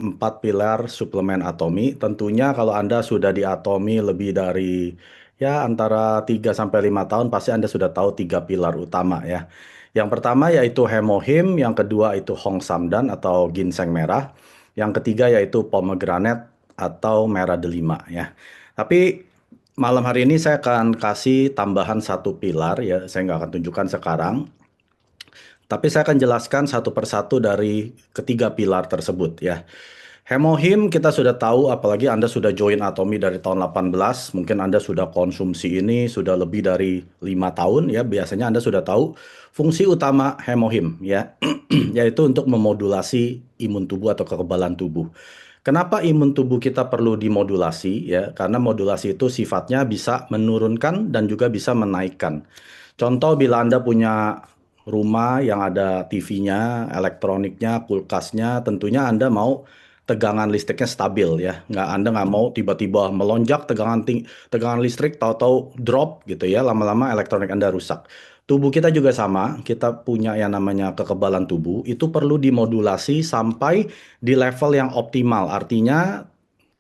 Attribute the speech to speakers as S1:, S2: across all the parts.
S1: 4 pilar suplemen atomi. Tentunya kalau Anda sudah di atomi lebih dari ya antara 3 sampai 5 tahun pasti Anda sudah tahu 3 pilar utama ya. Yang pertama yaitu hemohim, yang kedua itu hong samdan atau ginseng merah, yang ketiga yaitu pomegranate atau merah delima ya. Tapi malam hari ini saya akan kasih tambahan satu pilar ya, saya nggak akan tunjukkan sekarang. Tapi saya akan jelaskan satu persatu dari ketiga pilar tersebut ya. Hemohim kita sudah tahu, apalagi Anda sudah join Atomi dari tahun 18, mungkin Anda sudah konsumsi ini sudah lebih dari 5 tahun ya, biasanya Anda sudah tahu fungsi utama hemohim ya, yaitu untuk memodulasi imun tubuh atau kekebalan tubuh. Kenapa imun tubuh kita perlu dimodulasi ya? Karena modulasi itu sifatnya bisa menurunkan dan juga bisa menaikkan. Contoh bila Anda punya rumah yang ada TV-nya, elektroniknya, kulkasnya, tentunya Anda mau tegangan listriknya stabil ya. Anda nggak mau tiba-tiba melonjak tegangan listrik, tahu-tahu drop gitu ya. Lama-lama elektronik Anda rusak. Tubuh kita juga sama, kita punya yang namanya kekebalan tubuh, itu perlu dimodulasi sampai di level yang optimal. Artinya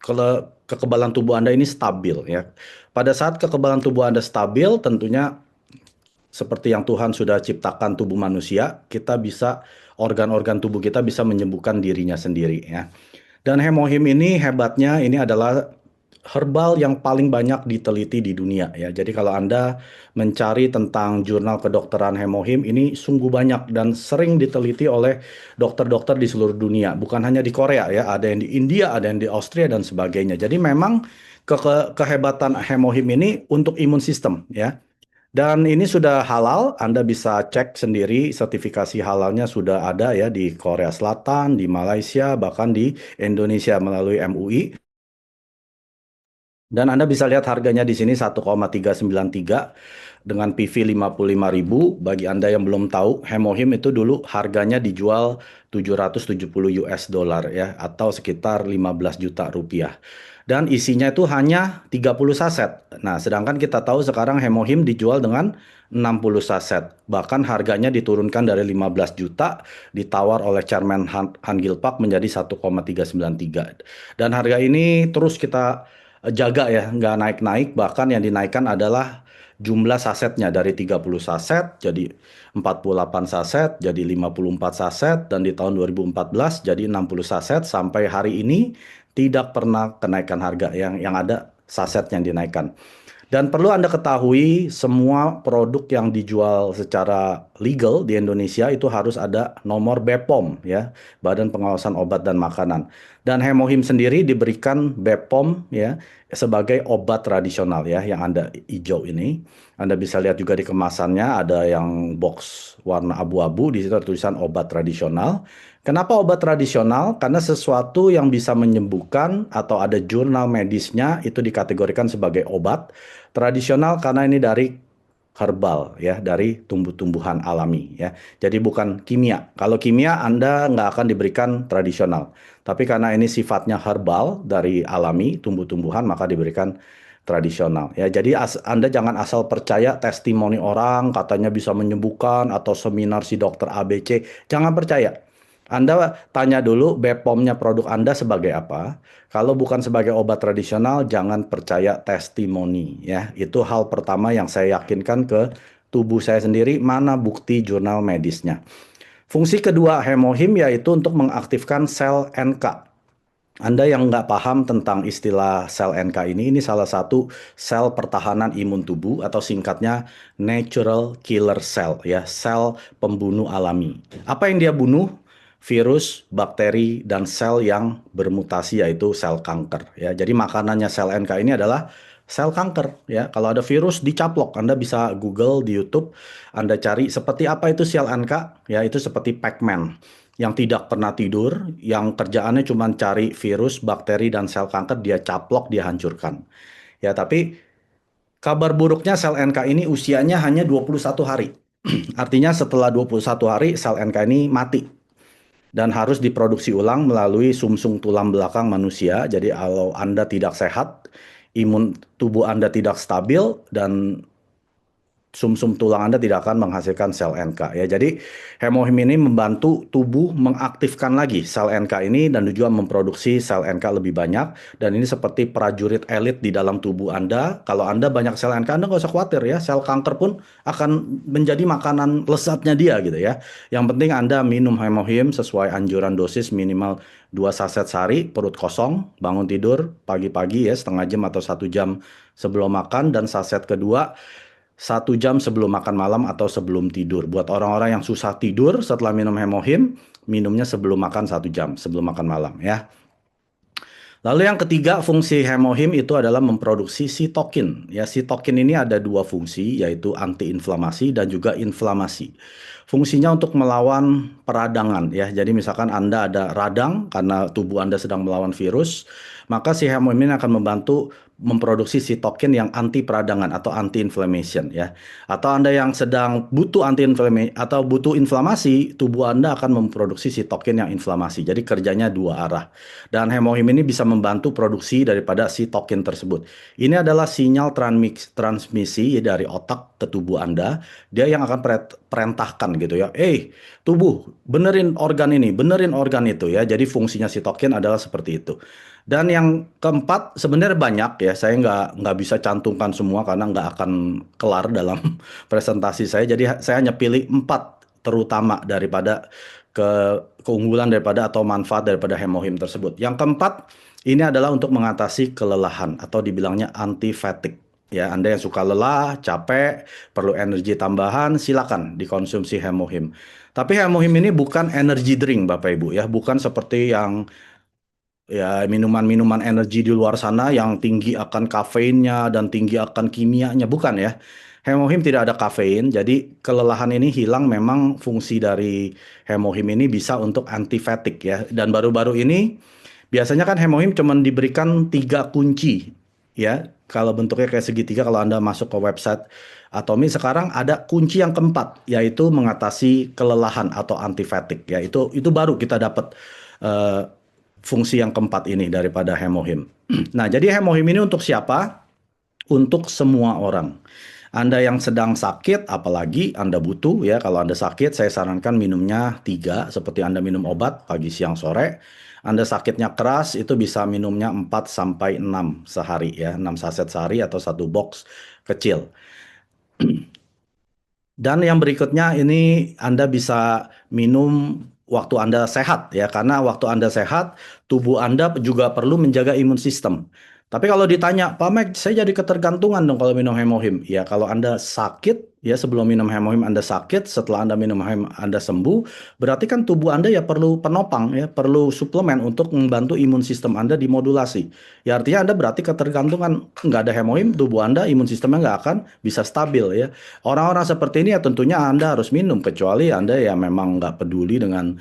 S1: kalau kekebalan tubuh Anda ini stabil ya. Pada saat kekebalan tubuh Anda stabil, tentunya seperti yang Tuhan sudah ciptakan tubuh manusia, kita bisa organ-organ tubuh kita bisa menyembuhkan dirinya sendiri ya. Dan hemohim ini hebatnya ini adalah herbal yang paling banyak diteliti di dunia ya. Jadi kalau Anda mencari tentang jurnal kedokteran hemohim ini sungguh banyak dan sering diteliti oleh dokter-dokter di seluruh dunia. Bukan hanya di Korea ya, ada yang di India, ada yang di Austria dan sebagainya. Jadi memang kehebatan hemohim ini untuk imun sistem ya. Dan ini sudah halal, Anda bisa cek sendiri sertifikasi halalnya sudah ada ya di Korea Selatan, di Malaysia, bahkan di Indonesia melalui MUI. Dan Anda bisa lihat harganya di sini 1,393 dengan PV 55.000. Bagi Anda yang belum tahu, Hemohim itu dulu harganya dijual 770 US dollar ya atau sekitar 15 juta rupiah. Dan isinya itu hanya 30 saset. Nah, sedangkan kita tahu sekarang Hemohim dijual dengan 60 saset. Bahkan harganya diturunkan dari 15 juta ditawar oleh Chairman Han Gilpak menjadi 1,393. Dan harga ini terus kita jaga ya, nggak naik-naik, bahkan yang dinaikkan adalah jumlah sasetnya dari 30 saset jadi 48 saset, jadi 54 saset, dan di tahun 2014 jadi 60 saset, sampai hari ini tidak pernah kenaikan harga, yang ada saset yang dinaikkan. Dan perlu Anda ketahui, semua produk yang dijual secara legal di Indonesia itu harus ada nomor BPOM ya, Badan Pengawasan Obat dan Makanan. Dan Hemohim sendiri diberikan BPOM ya sebagai obat tradisional ya, yang Anda hijau ini. Anda bisa lihat juga di kemasannya ada yang box warna abu-abu, di situ ada tulisan obat tradisional. Kenapa obat tradisional? Karena sesuatu yang bisa menyembuhkan atau ada jurnal medisnya itu dikategorikan sebagai obat. Tradisional karena ini dari herbal ya, dari tumbuh-tumbuhan alami ya. Jadi bukan kimia. Kalau kimia Anda nggak akan diberikan tradisional. Tapi karena ini sifatnya herbal dari alami, tumbuh-tumbuhan, maka diberikan tradisional ya. Jadi Anda jangan asal percaya testimoni orang katanya bisa menyembuhkan atau seminar si dokter ABC. Jangan percaya. Anda tanya dulu BPOM-nya produk Anda sebagai apa. Kalau bukan sebagai obat tradisional, jangan percaya testimoni ya. Itu hal pertama yang saya yakinkan ke tubuh saya sendiri, mana bukti jurnal medisnya. Fungsi kedua hemohim yaitu untuk mengaktifkan sel NK. Anda yang nggak paham tentang istilah sel NK ini salah satu sel pertahanan imun tubuh atau singkatnya natural killer cell ya, sel pembunuh alami. Apa yang dia bunuh? Virus, bakteri, dan sel yang bermutasi yaitu sel kanker ya. Jadi makanannya sel NK ini adalah sel kanker ya. Kalau ada virus dicaplok, Anda bisa Google di YouTube, Anda cari seperti apa itu sel NK ya, itu seperti Pac-Man yang tidak pernah tidur, yang kerjaannya cuma cari virus, bakteri, dan sel kanker, dia caplok, dia hancurkan. Ya, tapi kabar buruknya sel NK ini usianya hanya 21 hari. Artinya setelah 21 hari sel NK ini mati dan harus diproduksi ulang melalui sumsum tulang belakang manusia. Jadi kalau Anda tidak sehat, imun tubuh Anda tidak stabil dan sumsum tulang Anda tidak akan menghasilkan sel NK ya. Jadi hemohim ini membantu tubuh mengaktifkan lagi sel NK ini dan juga memproduksi sel NK lebih banyak. Dan ini seperti prajurit elit di dalam tubuh Anda. Kalau Anda banyak sel NK, Anda nggak usah khawatir ya. Sel kanker pun akan menjadi makanan lezatnya dia gitu ya. Yang penting Anda minum hemohim sesuai anjuran dosis minimal 2 saset sehari, perut kosong, bangun tidur pagi-pagi ya setengah jam atau 1 jam sebelum makan, dan saset kedua 1 jam sebelum makan malam atau sebelum tidur. Buat orang-orang yang susah tidur setelah minum hemohim, minumnya sebelum makan 1 jam sebelum makan malam ya. Lalu yang ketiga, fungsi hemohim itu adalah memproduksi sitokin. Ya, sitokin ini ada dua fungsi, yaitu antiinflamasi dan juga inflamasi. Fungsinya untuk melawan peradangan ya. Jadi misalkan Anda ada radang karena tubuh Anda sedang melawan virus, maka si hemohim ini akan membantu memproduksi sitokin yang anti peradangan atau anti inflammation ya. Atau Anda yang sedang butuh anti inflammasi atau butuh inflamasi, tubuh Anda akan memproduksi sitokin yang inflamasi. Jadi kerjanya dua arah. Dan hemohim ini bisa membantu produksi daripada sitokin tersebut. Ini adalah sinyal transmisi dari otak ke tubuh Anda. Dia yang akan perintahkan gitu ya. Tubuh, benerin organ ini, benerin organ itu ya. Jadi fungsinya sitokin adalah seperti itu. Dan yang keempat sebenarnya banyak ya. Saya nggak bisa cantumkan semua karena nggak akan kelar dalam presentasi saya. Jadi saya hanya pilih 4 terutama daripada keunggulan daripada atau manfaat daripada hemohim tersebut. Yang keempat, ini adalah untuk mengatasi kelelahan atau dibilangnya anti fatigue. Ya, Anda yang suka lelah, capek, perlu energi tambahan, silakan dikonsumsi hemohim. Tapi hemohim ini bukan energy drink, Bapak Ibu ya, bukan seperti yang ya minuman-minuman energi di luar sana yang tinggi akan kafeinnya dan tinggi akan kimianya, bukan ya. Hemohim tidak ada kafein, jadi kelelahan ini hilang. Memang fungsi dari hemohim ini bisa untuk anti fatigue ya. Dan baru-baru ini biasanya kan hemohim cuma diberikan 3 kunci ya. Kalau bentuknya kayak segitiga, kalau Anda masuk ke website Atomi sekarang ada kunci yang keempat, yaitu mengatasi kelelahan atau anti fatigue ya. Itu baru kita dapat eh, fungsi yang keempat ini daripada hemohim. Nah, jadi hemohim ini untuk siapa? Untuk semua orang. Anda yang sedang sakit, apalagi Anda butuh ya. Kalau Anda sakit, saya sarankan minumnya 3, seperti Anda minum obat pagi, siang, sore. Anda sakitnya keras, itu bisa minumnya 4 sampai 6 sehari ya. 6 saset sehari atau 1 box kecil. Dan yang berikutnya ini Anda bisa minum waktu Anda sehat ya, karena waktu Anda sehat, tubuh Anda juga perlu menjaga imun sistem. Tapi kalau ditanya, Pak Mek, saya jadi ketergantungan dong kalau minum hemohim. Ya, kalau Anda sakit, ya sebelum minum hemohim Anda sakit, setelah Anda minum hemohim Anda sembuh, berarti kan tubuh Anda ya perlu penopang, ya perlu suplemen untuk membantu imun sistem Anda dimodulasi. Ya artinya Anda berarti ketergantungan, nggak ada hemohim, tubuh Anda imun sistemnya nggak akan bisa stabil ya. Orang-orang seperti ini ya tentunya Anda harus minum, kecuali Anda ya memang nggak peduli dengan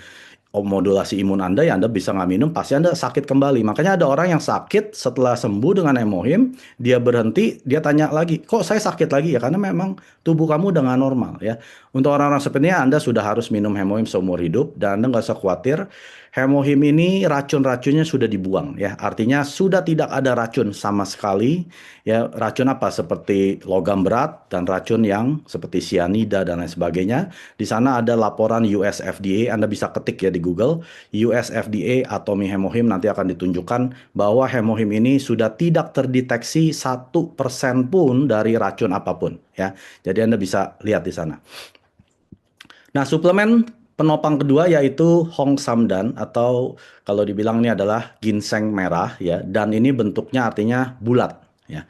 S1: modulasi imun Anda, ya Anda bisa nggak minum, pasti Anda sakit kembali. Makanya ada orang yang sakit setelah sembuh dengan hemohim, dia berhenti, dia tanya lagi, kok saya sakit lagi? Ya karena memang tubuh kamu udah nggak normal ya. Untuk orang-orang seperti ini Anda sudah harus minum hemohim seumur hidup, dan Anda nggak usah khawatir. Hemohim ini racun-racunnya sudah dibuang ya. Artinya sudah tidak ada racun sama sekali ya. Racun apa? Seperti logam berat dan racun yang seperti sianida dan lain sebagainya. Di sana ada laporan US FDA, Anda bisa ketik ya di Google, US FDA Atomi Hemohim, nanti akan ditunjukkan bahwa hemohim ini sudah tidak terdeteksi 1% pun dari racun apapun ya. Jadi Anda bisa lihat di sana. Nah, suplemen penopang kedua yaitu Hong Samdan, atau kalau dibilang ini adalah ginseng merah ya, dan ini bentuknya artinya bulat ya.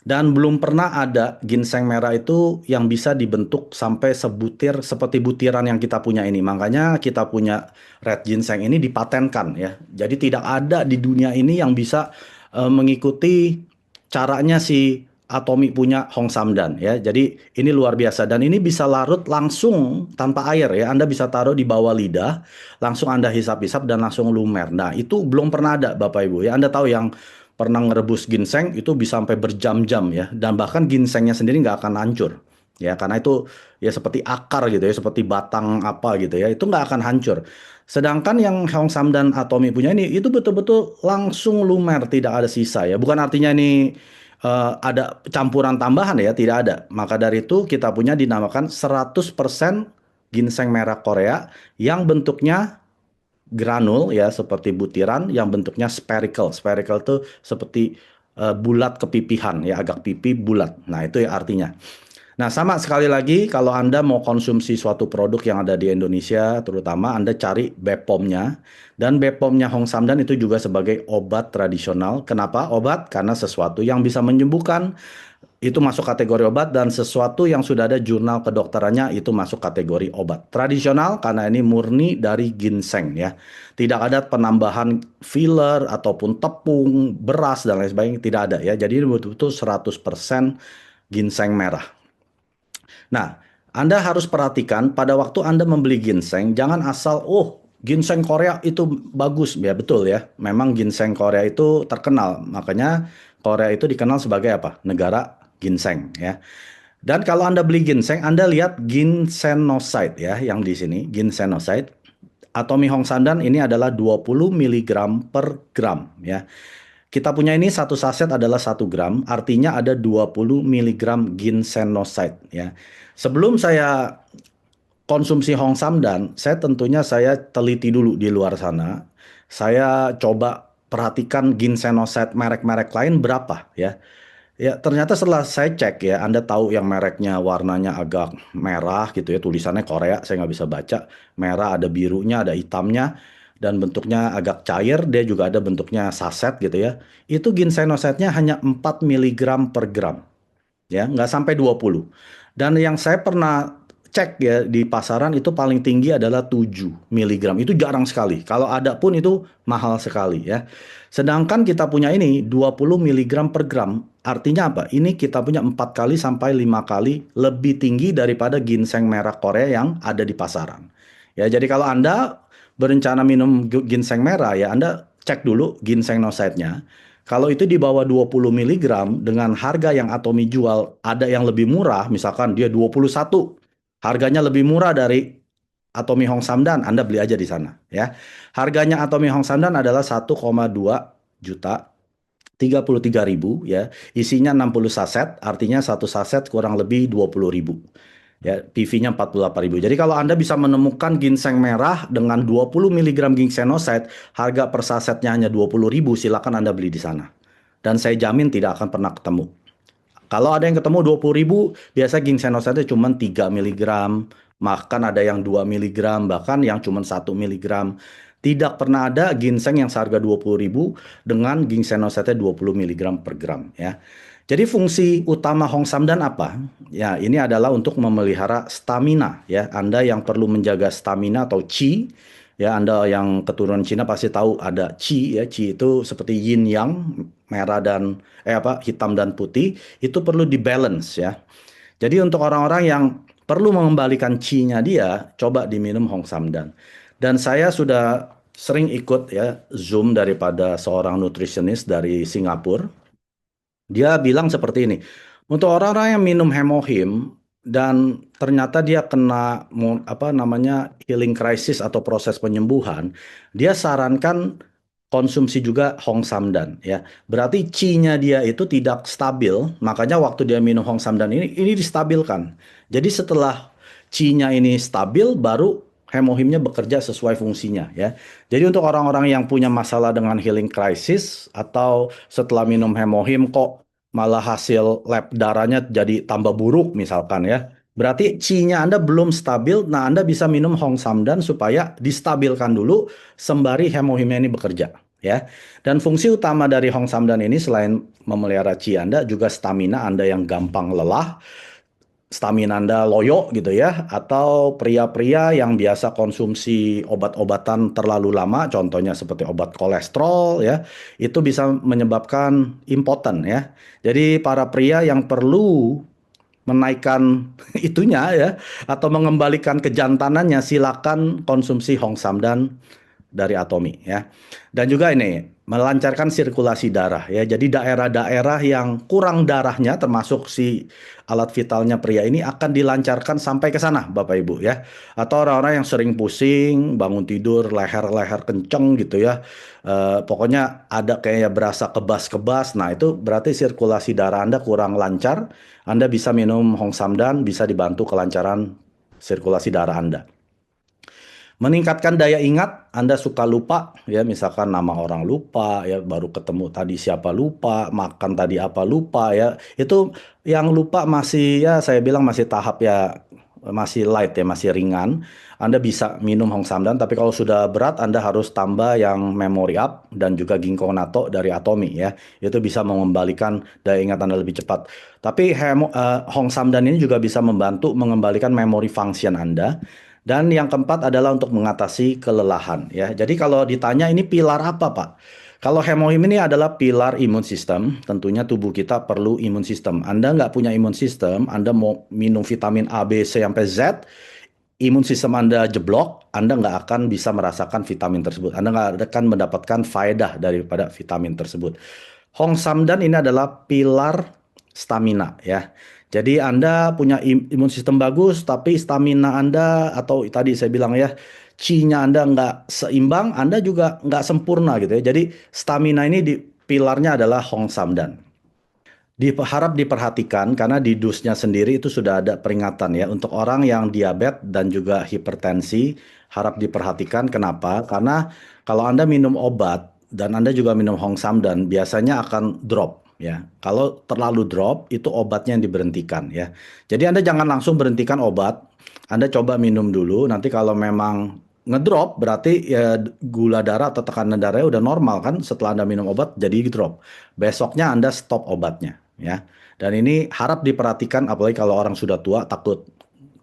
S1: Dan belum pernah ada ginseng merah itu yang bisa dibentuk sampai sebutir seperti butiran yang kita punya ini. Makanya kita punya red ginseng ini dipatenkan ya. Jadi tidak ada di dunia ini yang bisa mengikuti caranya si Atomi punya Hong Samdan ya. Jadi ini luar biasa, dan ini bisa larut langsung tanpa air ya. Anda bisa taruh di bawah lidah, langsung Anda hisap-hisap dan langsung lumer. Nah, itu belum pernah ada Bapak Ibu ya. Anda tahu yang pernah ngerebus ginseng itu bisa sampai berjam-jam ya, dan bahkan ginsengnya sendiri nggak akan hancur ya, karena itu ya seperti akar gitu ya, seperti batang apa gitu ya, itu nggak akan hancur. Sedangkan yang Hong Samdan Atomi punya ini itu betul-betul langsung lumer, tidak ada sisa ya. Bukan artinya ini ada campuran tambahan ya, tidak ada. Maka dari itu kita punya dinamakan 100% ginseng merah Korea yang bentuknya granul ya seperti butiran yang bentuknya spherical. Spherical itu seperti bulat kepipihan ya, agak pipi bulat. Nah, itu ya artinya. Nah, sama sekali lagi kalau Anda mau konsumsi suatu produk yang ada di Indonesia, terutama Anda cari BPOM-nya. Dan BPOM-nya Hong Samdan itu juga sebagai obat tradisional. Kenapa obat? Karena sesuatu yang bisa menyembuhkan itu masuk kategori obat dan sesuatu yang sudah ada jurnal kedokterannya itu masuk kategori obat. Tradisional karena ini murni dari ginseng ya. Tidak ada penambahan filler ataupun tepung, beras dan lain sebagainya, tidak ada ya. Jadi ini betul-betul 100% ginseng merah. Nah, Anda harus perhatikan pada waktu Anda membeli ginseng, jangan asal, oh, ginseng Korea itu bagus. Ya, betul ya. Memang ginseng Korea itu terkenal. Makanya Korea itu dikenal sebagai apa? Negara ginseng ya. Dan kalau Anda beli ginseng, Anda lihat ginsenoside ya, yang di sini, ginsenoside. Atomi Hong Sandan ini adalah 20 miligram per gram ya. Kita punya ini satu saset adalah 1 gram, artinya ada 20 miligram ginsenoside ya. Sebelum saya konsumsi Hong Samdan, saya teliti dulu di luar sana. Saya coba perhatikan ginsenoside merek-merek lain berapa ya. Ya, ternyata setelah saya cek ya, Anda tahu yang mereknya warnanya agak merah gitu ya, tulisannya Korea, saya nggak bisa baca. Merah, ada birunya, ada hitamnya, dan bentuknya agak cair, dia juga ada bentuknya saset gitu ya. Itu ginsenoside-nya hanya 4 miligram per gram ya, nggak sampai 20. Dan yang saya pernah cek ya di pasaran itu paling tinggi adalah 7 miligram. Itu jarang sekali. Kalau ada pun itu mahal sekali ya. Sedangkan kita punya ini 20 miligram per gram. Artinya apa? Ini kita punya 4 kali sampai 5 kali lebih tinggi daripada ginseng merah Korea yang ada di pasaran. Ya, jadi kalau Anda berencana minum ginseng merah ya, Anda cek dulu ginseng noside-nya. Kalau itu di bawah 20 miligram dengan harga yang Atomi jual ada yang lebih murah, misalkan dia 21, harganya lebih murah dari Atomi Hong Samdan, Anda beli aja di sana ya. Harganya Atomi Hong Samdan adalah 1,2 juta 33.000 ya. Isinya 60 saset, artinya satu saset kurang lebih 20.000. Ya, PV-nya 48.000. Jadi kalau Anda bisa menemukan ginseng merah dengan 20 miligram ginsenoside, harga per sasetnya hanya 20.000, silakan Anda beli di sana. Dan saya jamin tidak akan pernah ketemu. Kalau ada yang ketemu 20.000, biasa ginsenoside cuma 3 miligram, bahkan ada yang 2 miligram, bahkan yang cuma 1 miligram. Tidak pernah ada ginseng yang seharga 20.000 dengan ginsenoside 20 miligram per gram ya. Jadi fungsi utama Hong Samdan apa? Ya, ini adalah untuk memelihara stamina ya. Anda yang perlu menjaga stamina atau qi, ya Anda yang keturunan Cina pasti tahu ada qi ya. Qi itu seperti yin yang, merah dan hitam dan putih, itu perlu dibalance ya. Jadi untuk orang-orang yang perlu mengembalikan qi-nya dia, coba diminum Hong Samdan. Dan saya sudah sering ikut ya Zoom daripada seorang nutritionist dari Singapura. Dia bilang seperti ini, untuk orang-orang yang minum hemohim dan ternyata dia kena healing crisis atau proses penyembuhan, dia sarankan konsumsi juga Hong Samdan ya. Berarti qi-nya dia itu tidak stabil, makanya waktu dia minum Hong Samdan ini distabilkan. Jadi setelah qi-nya ini stabil baru hemohimnya bekerja sesuai fungsinya ya. Jadi untuk orang-orang yang punya masalah dengan healing crisis atau setelah minum hemohim kok malah hasil lab darahnya jadi tambah buruk misalkan ya. Berarti qi-nya Anda belum stabil, nah Anda bisa minum Hong Samdan supaya distabilkan dulu sembari hemohimnya ini bekerja ya. Dan fungsi utama dari Hong Samdan ini selain memelihara qi Anda juga stamina Anda yang gampang lelah, stamina Anda loyo gitu ya, atau pria-pria yang biasa konsumsi obat-obatan terlalu lama, contohnya seperti obat kolesterol ya, itu bisa menyebabkan impoten ya. Jadi para pria yang perlu menaikkan itunya ya, atau mengembalikan kejantanannya, silakan konsumsi Hong Samdan dari Atomy ya. Dan juga ini melancarkan sirkulasi darah ya. Jadi daerah-daerah yang kurang darahnya termasuk si alat vitalnya pria ini akan dilancarkan sampai ke sana Bapak Ibu ya. Atau orang-orang yang sering pusing, bangun tidur leher-leher kenceng gitu ya. Pokoknya ada kayak berasa kebas-kebas. Nah, itu berarti sirkulasi darah Anda kurang lancar. Anda bisa minum Hong Samdan, bisa dibantu kelancaran sirkulasi darah Anda. Meningkatkan daya ingat, Anda suka lupa, ya misalkan nama orang lupa, ya baru ketemu tadi siapa lupa, makan tadi apa lupa, ya itu yang lupa masih ya saya bilang masih tahap ya masih light ya masih ringan. Anda bisa minum Hong Samdan, tapi kalau sudah berat Anda harus tambah yang Memory Up dan juga Ginkgo Natto dari Atomy ya. Itu bisa mengembalikan daya ingat Anda lebih cepat. Tapi Hong Samdan ini juga bisa membantu mengembalikan memory function Anda. Dan yang keempat adalah untuk mengatasi kelelahan ya. Jadi kalau ditanya ini pilar apa, Pak? Kalau hemohim ini adalah pilar imun sistem, tentunya tubuh kita perlu imun sistem. Anda nggak punya imun sistem, Anda mau minum vitamin A, B, C, sampai Z, imun sistem Anda jeblok, Anda nggak akan bisa merasakan vitamin tersebut. Anda nggak akan mendapatkan faedah daripada vitamin tersebut. Hong Samdan ini adalah pilar stamina ya. Jadi Anda punya imun sistem bagus, tapi stamina Anda atau tadi saya bilang ya, chi-nya Anda nggak seimbang, Anda juga nggak sempurna gitu ya. Jadi stamina ini pilarnya adalah Hong Samdan. Harap diperhatikan karena di dusnya sendiri itu sudah ada peringatan ya untuk orang yang diabetes dan juga hipertensi harap diperhatikan. Kenapa? Karena kalau Anda minum obat dan Anda juga minum Hong Samdan biasanya akan drop ya. Kalau terlalu drop itu obatnya yang diberhentikan ya. Jadi Anda jangan langsung berhentikan obat. Anda coba minum dulu. Nanti kalau memang ngedrop berarti ya gula darah atau tekanan darahnya udah normal kan setelah Anda minum obat jadi drop. Besoknya Anda stop obatnya ya. Dan ini harap diperhatikan apalagi kalau orang sudah tua takut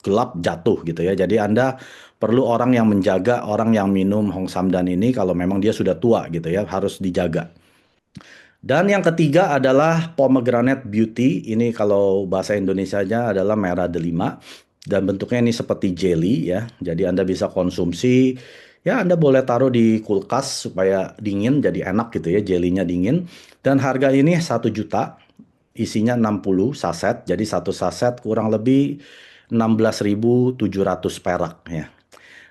S1: gelap jatuh gitu ya. Jadi Anda perlu orang yang menjaga orang yang minum Hong Samdan ini kalau memang dia sudah tua gitu ya, harus dijaga. Dan yang ketiga adalah pomegranate beauty. Ini kalau bahasa Indonesianya adalah merah delima. Dan bentuknya ini seperti jelly ya. Jadi Anda bisa konsumsi. Ya Anda boleh taruh di kulkas supaya dingin jadi enak gitu ya. Jelinya dingin. Dan harga ini 1 juta. Isinya 60 saset. Jadi satu saset kurang lebih 16.700 perak ya.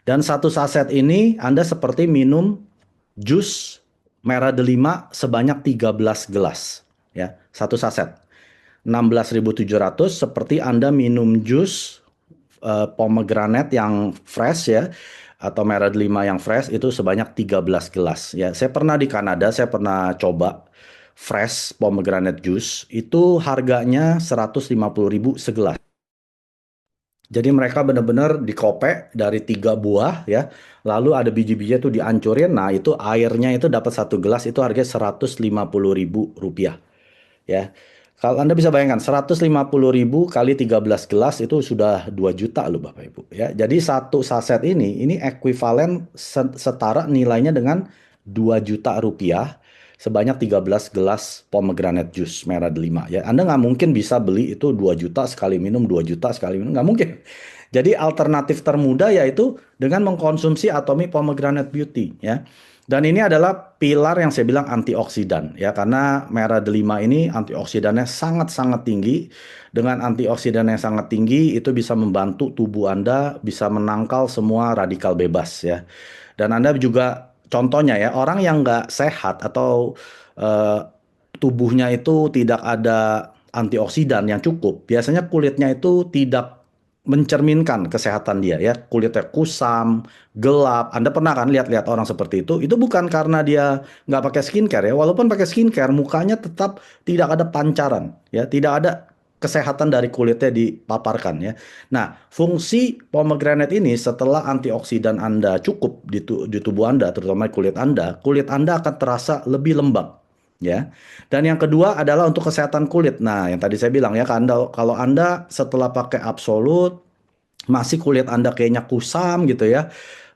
S1: Dan satu saset ini Anda seperti minum jus merah delima sebanyak 13 gelas ya, satu saset. 16.700 seperti Anda minum jus pomegranate yang fresh ya atau merah delima yang fresh itu sebanyak 13 gelas ya. Saya pernah di Kanada, saya pernah coba fresh pomegranate juice itu harganya 150.000 segelas. Jadi mereka benar-benar dikopek dari 3 buah ya. Lalu ada biji-bijinya tuh dihancurin. Nah itu airnya itu dapat 1 gelas itu harganya 150.000 rupiah ya. Kalau Anda bisa bayangkan 150.000 kali 13 gelas itu sudah 2 juta loh Bapak Ibu ya. Jadi satu saset ini ekuivalen setara nilainya dengan 2 juta rupiah sebanyak 13 gelas pomegranate juice merah delima ya. Anda nggak mungkin bisa beli itu 2 juta sekali minum, 2 juta sekali minum, nggak mungkin. Jadi alternatif termudah yaitu dengan mengkonsumsi Atomy Pomegranate Beauty ya. Dan ini adalah pilar yang saya bilang antioksidan ya karena merah delima ini antioksidannya sangat-sangat tinggi. Dengan antioksidan yang sangat tinggi itu bisa membantu tubuh Anda bisa menangkal semua radikal bebas ya. Dan Anda juga contohnya ya orang yang nggak sehat atau eh, tubuhnya itu tidak ada antioksidan yang cukup, biasanya kulitnya itu tidak mencerminkan kesehatan dia ya. Kulitnya kusam, gelap. Anda pernah kan lihat-lihat orang seperti itu? Itu bukan karena dia nggak pakai skincare ya. Walaupun pakai skincare, mukanya tetap tidak ada pancaran ya. Tidak ada kesehatan dari kulitnya dipaparkan ya. Nah, fungsi pomegranate ini setelah antioksidan Anda cukup di tubuh Anda, terutama kulit Anda akan terasa lebih lembab ya. Dan yang kedua adalah untuk kesehatan kulit. Nah, yang tadi saya bilang ya, kalau Anda setelah pakai Absolut masih kulit Anda kayaknya kusam gitu ya.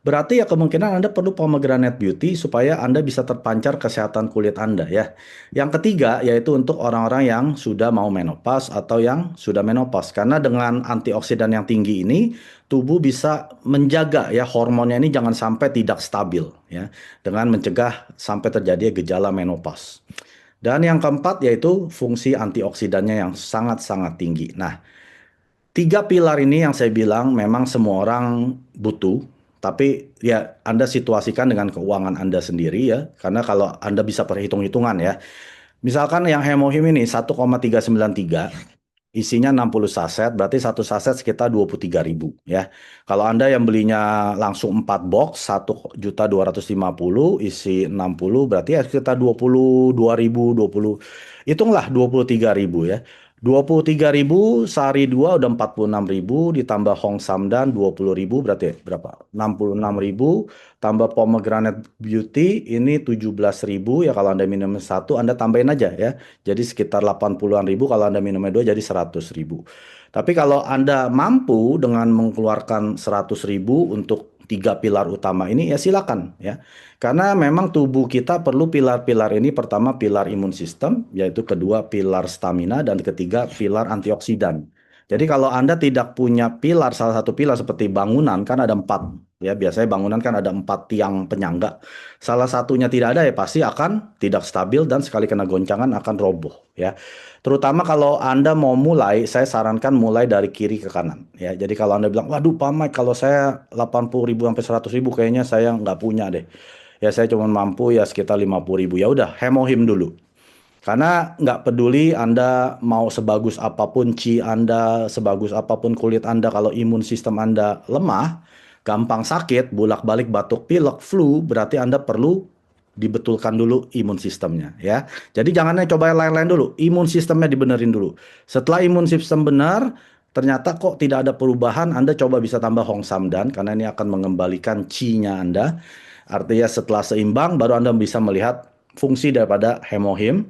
S1: Berarti ya kemungkinan Anda perlu pomegranate beauty supaya Anda bisa terpancar kesehatan kulit Anda ya. Yang ketiga yaitu untuk orang-orang yang sudah mau menopause atau yang sudah menopause. Karena dengan antioksidan yang tinggi ini, tubuh bisa menjaga ya hormonnya ini jangan sampai tidak stabil ya. Dengan mencegah sampai terjadi gejala menopause. Dan yang keempat yaitu fungsi antioksidannya yang sangat-sangat tinggi. Nah, tiga pilar ini yang saya bilang memang semua orang butuh, tapi ya Anda situasikan dengan keuangan Anda sendiri ya, karena kalau Anda bisa perhitung-hitungan ya, misalkan yang Hemohim ini 1,393, isinya 60 saset, berarti satu saset sekitar 23.000 ya. Kalau Anda yang belinya langsung 4 box, 1.250.000, isi 60, berarti ya sekitar 22.000, 20, hitunglah 23.000 ya. 23.000 sehari dua udah 46.000 ditambah Hong Samdan 20.000 berarti berapa? 66.000 tambah pomegranate beauty ini 17.000 ya kalau Anda minum satu Anda tambahin aja ya. Jadi sekitar 80-an ribu kalau Anda minumnya dua jadi 100.000. Tapi kalau Anda mampu dengan mengeluarkan 100.000 untuk tiga pilar utama ini ya silakan ya. Karena memang tubuh kita perlu pilar-pilar ini. Pertama pilar imun sistem, yaitu kedua pilar stamina, dan ketiga pilar antioksidan. Jadi kalau Anda tidak punya pilar, salah satu pilar seperti bangunan, kan ada empat. Ya, biasanya bangunan kan ada 4 tiang penyangga. Salah satunya tidak ada ya pasti akan tidak stabil dan sekali kena goncangan akan roboh. Ya, terutama kalau Anda mau mulai, saya sarankan mulai dari kiri ke kanan. Ya, jadi kalau Anda bilang, waduh Pak Mike, kalau saya 80.000 sampai 100.000 kayaknya saya nggak punya deh. Ya saya cuma mampu ya sekitar 50.000. Ya udah, Hemohim dulu. Karena nggak peduli Anda mau sebagus apapun chi Anda, sebagus apapun kulit Anda, kalau imun sistem Anda lemah, gampang sakit, bolak-balik batuk pilek, flu, berarti Anda perlu dibetulkan dulu imun sistemnya ya. Jadi jangan coba yang lain-lain dulu, imun sistemnya dibenerin dulu. Setelah imun sistem benar, ternyata kok tidak ada perubahan, Anda coba bisa tambah Hong Samdan karena ini akan mengembalikan chi-nya Anda. Artinya setelah seimbang baru Anda bisa melihat fungsi daripada Hemohim.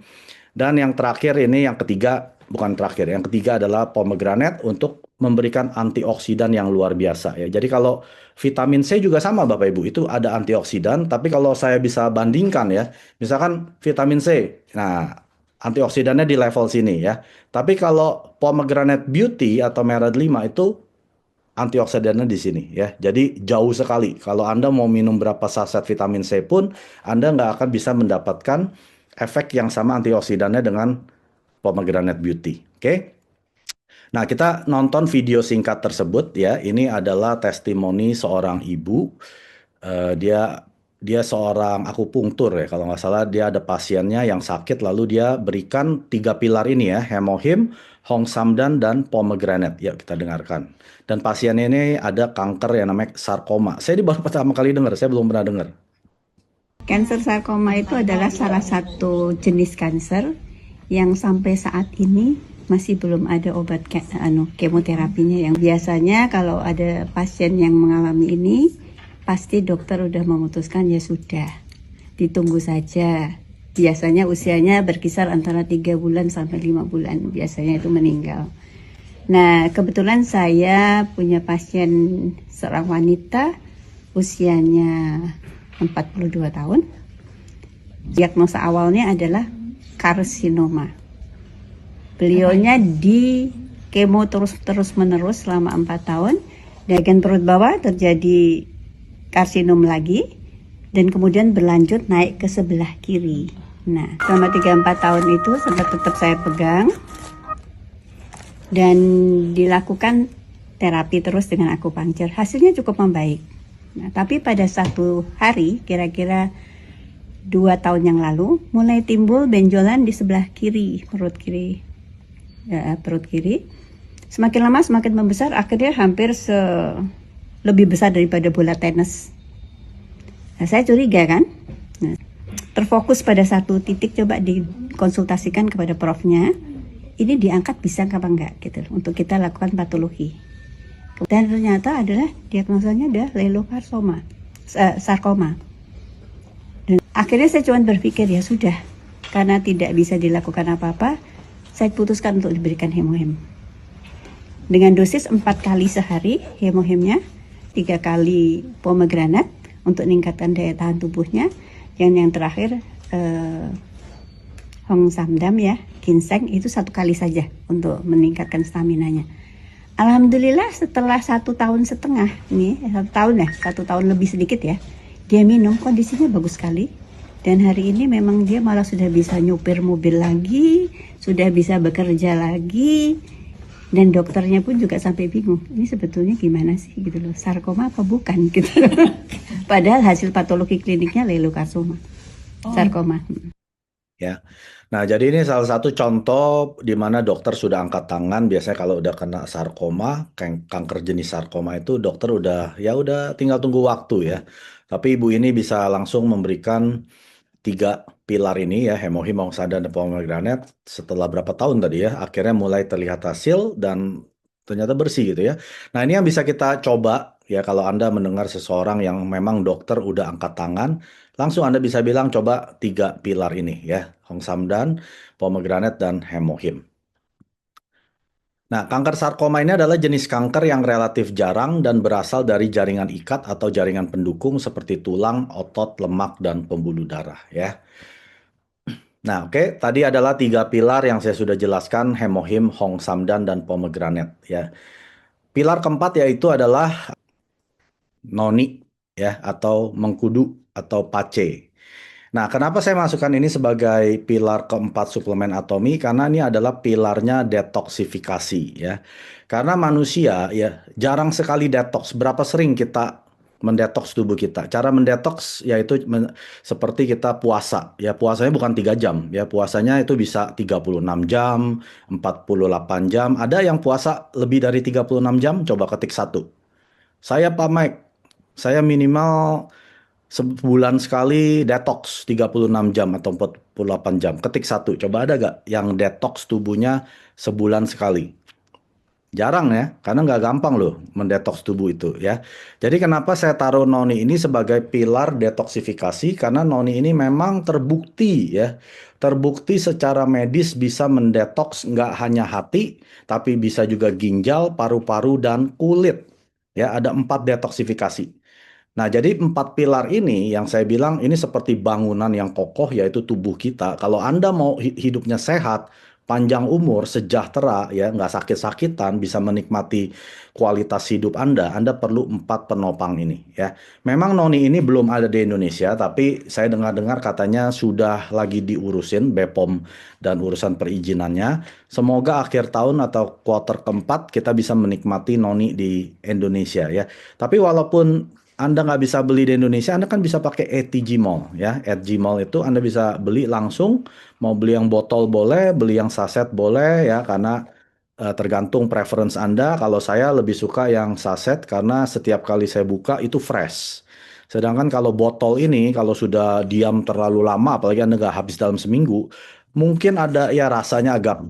S1: Dan yang terakhir ini yang ketiga, bukan terakhir, yang ketiga adalah pomegranate untuk memberikan antioksidan yang luar biasa ya. Jadi kalau vitamin C juga sama Bapak Ibu, itu ada antioksidan, tapi kalau saya bisa bandingkan ya, misalkan vitamin C, nah antioksidannya di level sini ya. Tapi kalau pomegranate beauty atau merah delima itu antioksidannya di sini ya. Jadi jauh sekali. Kalau Anda mau minum berapa saset vitamin C pun, Anda nggak akan bisa mendapatkan efek yang sama antioksidannya dengan pomegranate beauty. Oke? Nah, kita nonton video singkat tersebut ya. Ini adalah testimoni seorang ibu. Dia dia seorang akupunktur ya. Kalau nggak salah dia ada pasiennya yang sakit lalu dia berikan tiga pilar ini ya, Hemohim, Hong Samdan dan pomegranate. Ya, kita dengarkan. Dan pasiennya ini ada kanker yang namanya sarkoma. Saya ini baru pertama kali dengar, saya belum pernah dengar.
S2: Kanker sarkoma itu adalah salah satu jenis kanker yang sampai saat ini masih belum ada obat kemoterapinya. Yang biasanya kalau ada pasien yang mengalami ini, pasti dokter udah memutuskan ya sudah, ditunggu saja. Biasanya usianya berkisar antara 3 bulan sampai 5 bulan, biasanya itu meninggal. Nah, kebetulan saya punya pasien seorang wanita, usianya 42 tahun. Diagnosa awalnya adalah karsinoma. Beliaunya di kemo terus menerus selama 4 tahun. Di bagian perut bawah terjadi karsinom lagi dan kemudian berlanjut naik ke sebelah kiri. Nah, selama 3-4 tahun itu sempat tetap saya pegang dan dilakukan terapi terus dengan akupunktur. Hasilnya cukup membaik. Nah, tapi pada satu hari, kira-kira 2 tahun yang lalu, mulai timbul benjolan di sebelah kiri, perut kiri. Semakin lama semakin membesar, akhirnya hampir lebih besar daripada bola tenis. Nah, saya curiga kan? Nah, terfokus pada satu titik, coba dikonsultasikan kepada profnya. Ini diangkat bisa apa enggak gitu, untuk kita lakukan patologi. Dan ternyata adalah diagnosanya adalah sarkoma. Dan akhirnya saya cuma berpikir ya sudah, karena tidak bisa dilakukan apa-apa, saya putuskan untuk diberikan Hemohim. Dengan dosis 4 kali sehari Hemohimnya, 3 kali pomegranate untuk meningkatkan daya tahan tubuhnya. Yang terakhir Hong Samdam ya, ginseng itu 1 kali saja untuk meningkatkan staminanya. Alhamdulillah setelah 1,5 tahun nih, 1 tahun ya, 1 tahun lebih sedikit ya, dia minum kondisinya bagus sekali. Dan hari ini memang dia malah sudah bisa nyupir mobil lagi, sudah bisa bekerja lagi. Dan dokternya pun juga sampai bingung, ini sebetulnya gimana sih gitu loh, sarkoma apa bukan gitu. Padahal hasil patologi kliniknya leukemia, sarkoma.
S1: Ya. Nah, jadi ini salah satu contoh di mana dokter sudah angkat tangan. Biasanya kalau udah kena sarkoma, kanker jenis sarkoma itu dokter udah tinggal tunggu waktu ya. Tapi ibu ini bisa langsung memberikan 3 pilar ini ya, hemohim, ongsada, dan pomegranate setelah berapa tahun tadi ya, akhirnya mulai terlihat hasil dan ternyata bersih gitu ya. Nah, ini yang bisa kita coba ya kalau Anda mendengar seseorang yang memang dokter udah angkat tangan, langsung Anda bisa bilang coba 3 pilar ini ya, Hongsamdan, pomegranate, dan hemohim. Nah, kanker sarkoma ini adalah jenis kanker yang relatif jarang dan berasal dari jaringan ikat atau jaringan pendukung seperti tulang, otot, lemak, dan pembuluh darah ya. Nah, oke, tadi adalah 3 pilar yang saya sudah jelaskan, hemohim, hongsamdan, dan pomegranate ya. Pilar keempat yaitu adalah noni ya, atau mengkudu atau pace. Nah, kenapa saya masukkan ini sebagai pilar keempat suplemen Atomi? Karena ini adalah pilarnya detoksifikasi ya. Karena manusia ya jarang sekali detoks. Berapa sering kita mendetoks tubuh kita? Cara mendetoks yaitu seperti kita puasa. Ya, puasanya bukan 3 jam. Ya, puasanya itu bisa 36 jam, 48 jam. Ada yang puasa lebih dari 36 jam? Coba ketik satu. Saya Pak Mike, saya minimal sebulan sekali detox 36 jam atau 48 jam. Ketik satu. Coba ada gak yang detox tubuhnya sebulan sekali? Jarang ya, karena nggak gampang loh mendetoks tubuh itu ya. Jadi kenapa saya taruh noni ini sebagai pilar detoksifikasi? Karena noni ini memang terbukti ya. Terbukti secara medis bisa mendetoks nggak hanya hati, tapi bisa juga ginjal, paru-paru, dan kulit. Ya, ada 4 detoksifikasi. Nah, jadi 4 pilar ini yang saya bilang ini seperti bangunan yang kokoh yaitu tubuh kita. Kalau Anda mau hidupnya sehat, panjang umur, sejahtera, ya nggak sakit-sakitan, bisa menikmati kualitas hidup Anda perlu 4 penopang ini. Ya, memang noni ini belum ada di Indonesia, tapi saya dengar-dengar katanya sudah lagi diurusin BPOM dan urusan perizinannya. Semoga akhir tahun atau kuartal keempat kita bisa menikmati noni di Indonesia ya. Tapi walaupun Anda nggak bisa beli di Indonesia, Anda kan bisa pakai ETG Mall ya. ETG Mall itu Anda bisa beli langsung, mau beli yang botol boleh, beli yang saset boleh ya, karena tergantung preference Anda. Kalau saya lebih suka yang saset karena setiap kali saya buka itu fresh. Sedangkan kalau botol ini, kalau sudah diam terlalu lama, apalagi Anda nggak habis dalam seminggu, mungkin ada ya rasanya agak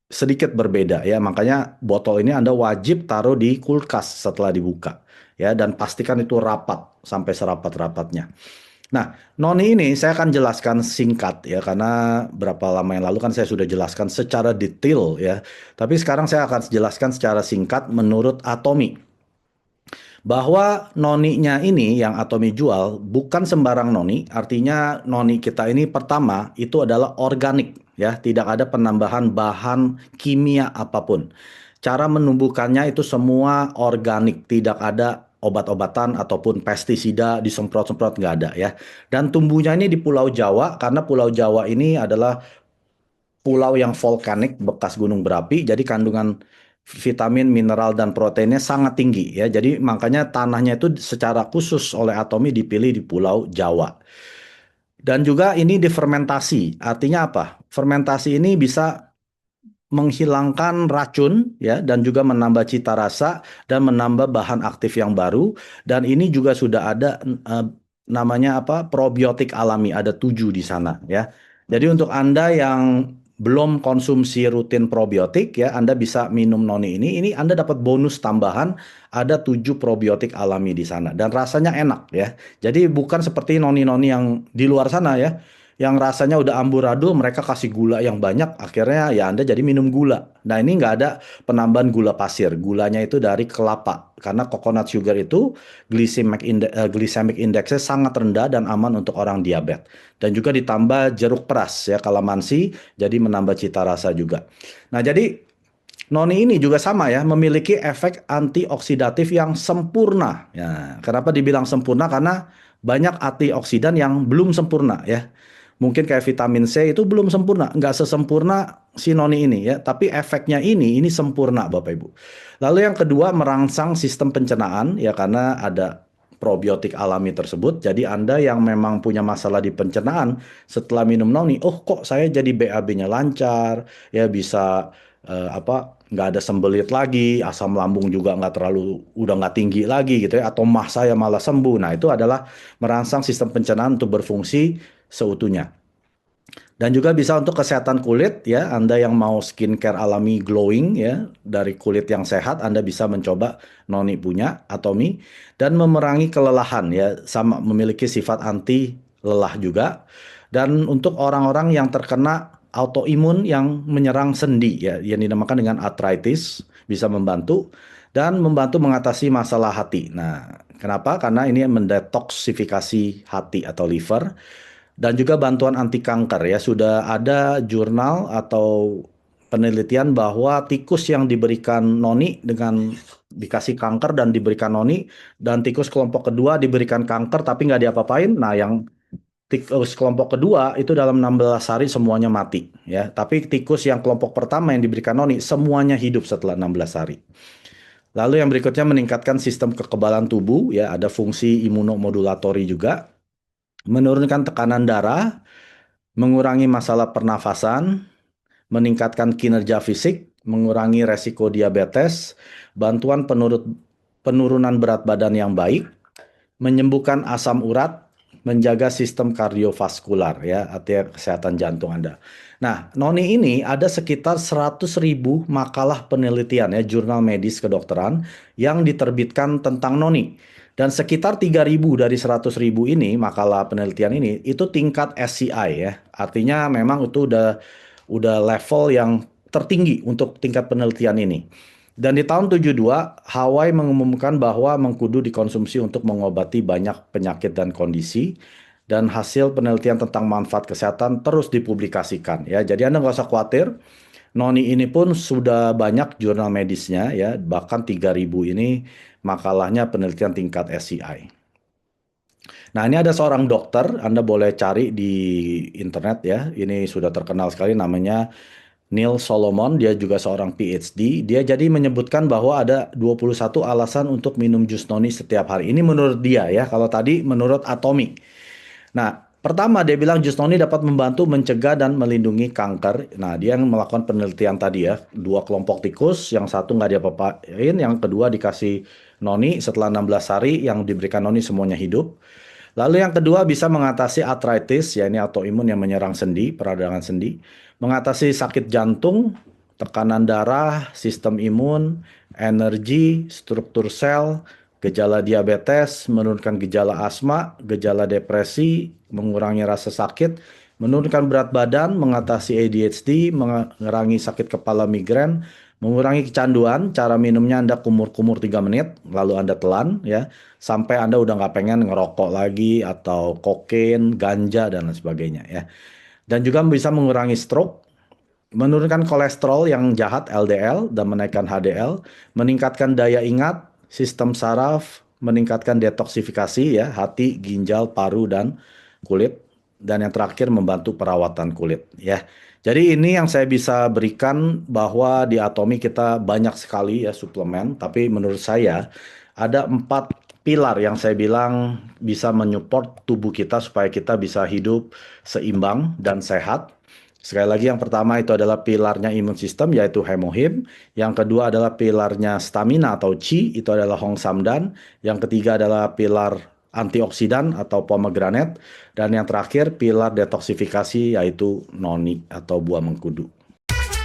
S1: sedikit berbeda ya. Makanya botol ini Anda wajib taruh di kulkas setelah dibuka ya, dan pastikan itu rapat sampai serapat-rapatnya. Nah, noni ini saya akan jelaskan singkat ya, karena berapa lama yang lalu kan saya sudah jelaskan secara detail ya. Tapi sekarang saya akan jelaskan secara singkat menurut Atomi. Bahwa noninya ini yang Atomi jual bukan sembarang noni, artinya noni kita ini pertama itu adalah organik ya, tidak ada penambahan bahan kimia apapun. Cara menumbuhkannya itu semua organik, tidak ada obat-obatan ataupun pestisida disemprot-semprot, nggak ada ya. Dan tumbuhnya ini di Pulau Jawa, karena Pulau Jawa ini adalah pulau yang volkanik bekas gunung berapi, jadi kandungan vitamin, mineral, dan proteinnya sangat tinggi ya. Jadi makanya tanahnya itu secara khusus oleh Atomi dipilih di Pulau Jawa. Dan juga ini difermentasi. Artinya apa? Fermentasi ini bisa menghilangkan racun ya, dan juga menambah cita rasa dan menambah bahan aktif yang baru. Dan ini juga sudah ada namanya apa, probiotik alami, ada 7 di sana ya. Jadi untuk Anda yang belum konsumsi rutin probiotik ya, Anda bisa minum noni ini. Ini Anda dapat bonus tambahan, ada 7 probiotik alami di sana dan rasanya enak ya. Jadi bukan seperti noni-noni yang di luar sana ya, yang rasanya udah amburadul, mereka kasih gula yang banyak, akhirnya ya Anda jadi minum gula. Nah ini nggak ada penambahan gula pasir, gulanya itu dari kelapa. Karena coconut sugar itu glycemic indexnya sangat rendah dan aman untuk orang diabetes. Dan juga ditambah jeruk peras ya, kalamansi, jadi menambah cita rasa juga. Nah jadi noni ini juga sama ya, memiliki efek antioksidatif yang sempurna. Ya, kenapa dibilang sempurna? Karena banyak antioksidan yang belum sempurna ya. Mungkin kayak vitamin C itu belum sempurna, nggak sesempurna si noni ini ya. Tapi efeknya ini sempurna Bapak Ibu. Lalu yang kedua merangsang sistem pencernaan ya karena ada probiotik alami tersebut. Jadi Anda yang memang punya masalah di pencernaan setelah minum noni, oh kok saya jadi BAB-nya lancar, ya bisa nggak ada sembelit lagi, asam lambung juga nggak terlalu udah nggak tinggi lagi gitu ya, atau mah saya malah sembuh. Nah itu adalah merangsang sistem pencernaan untuk berfungsi seutuhnya. Dan juga bisa untuk kesehatan kulit ya, Anda yang mau skincare alami glowing ya, dari kulit yang sehat, Anda bisa mencoba noni punya Atomy dan memerangi kelelahan ya, sama memiliki sifat anti lelah juga. Dan untuk orang-orang yang terkena autoimun yang menyerang sendi ya, yang dinamakan dengan arthritis, bisa membantu dan membantu mengatasi masalah hati. Nah, kenapa? Karena ini mendetoksifikasi hati atau liver dan juga bantuan anti kanker ya. Sudah ada jurnal atau penelitian bahwa tikus yang diberikan noni dengan dikasih kanker dan diberikan noni, dan tikus kelompok kedua diberikan kanker tapi nggak diapa-apain. Nah, yang tikus kelompok kedua itu dalam 16 hari semuanya mati ya. Tapi tikus yang kelompok pertama yang diberikan noni semuanya hidup setelah 16 hari. Lalu yang berikutnya meningkatkan sistem kekebalan tubuh ya, ada fungsi imunomodulatori juga, menurunkan tekanan darah, mengurangi masalah pernafasan, meningkatkan kinerja fisik, mengurangi resiko diabetes, bantuan penurunan berat badan yang baik, menyembuhkan asam urat, menjaga sistem kardiovaskular ya, artinya kesehatan jantung Anda. Nah, noni ini ada sekitar 100.000 makalah penelitian ya, jurnal medis kedokteran yang diterbitkan tentang noni. Dan sekitar 3.000 dari 100.000 ini, makalah penelitian ini, itu tingkat SCI ya. Artinya memang itu udah level yang tertinggi untuk tingkat penelitian ini. Dan di tahun 72, Hawaii mengumumkan bahwa mengkudu dikonsumsi untuk mengobati banyak penyakit dan kondisi. Dan hasil penelitian tentang manfaat kesehatan terus dipublikasikan ya. Jadi Anda nggak usah khawatir. Noni ini pun sudah banyak jurnal medisnya ya. Bahkan 3.000 ini makalahnya penelitian tingkat SCI. Nah, ini ada seorang dokter, Anda boleh cari di internet ya. Ini sudah terkenal sekali, namanya Neil Solomon, dia juga seorang PhD. Dia jadi menyebutkan bahwa ada 21 alasan untuk minum jus noni setiap hari. Ini menurut dia ya, kalau tadi menurut Atomy. Nah, pertama dia bilang jus noni dapat membantu mencegah dan melindungi kanker. Nah, dia yang melakukan penelitian tadi ya, dua kelompok tikus, yang satu nggak diapa-apain, yang kedua dikasih noni setelah 16 hari, yang diberikan noni semuanya hidup. Lalu yang kedua bisa mengatasi arthritis, ya ini autoimun yang menyerang sendi, peradangan sendi, mengatasi sakit jantung, tekanan darah, sistem imun, energi, struktur sel, gejala diabetes, menurunkan gejala asma, gejala depresi, mengurangi rasa sakit, menurunkan berat badan, mengatasi ADHD, mengurangi sakit kepala migrain, mengurangi kecanduan. Cara minumnya Anda kumur-kumur 3 menit, lalu Anda telan ya, sampai Anda udah nggak pengen ngerokok lagi atau kokain, ganja, dan lain sebagainya ya. Dan juga bisa mengurangi stroke, menurunkan kolesterol yang jahat LDL dan menaikkan HDL, meningkatkan daya ingat, sistem saraf, meningkatkan detoksifikasi ya, hati, ginjal, paru, dan kulit. Dan yang terakhir membantu perawatan kulit ya. Jadi ini yang saya bisa berikan, bahwa di Atomy kita banyak sekali ya suplemen, tapi menurut saya ada 4 pilar yang saya bilang bisa menyupport tubuh kita supaya kita bisa hidup seimbang dan sehat. Sekali lagi, yang pertama itu adalah pilarnya imun sistem, yaitu hemohim. Yang kedua adalah pilarnya stamina atau qi, itu adalah hong samdan. Yang ketiga adalah pilar antioksidan atau pomegranate. Dan yang terakhir pilar detoksifikasi, yaitu noni atau buah mengkudu.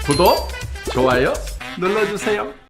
S3: 구독, 좋아요 눌러주세요.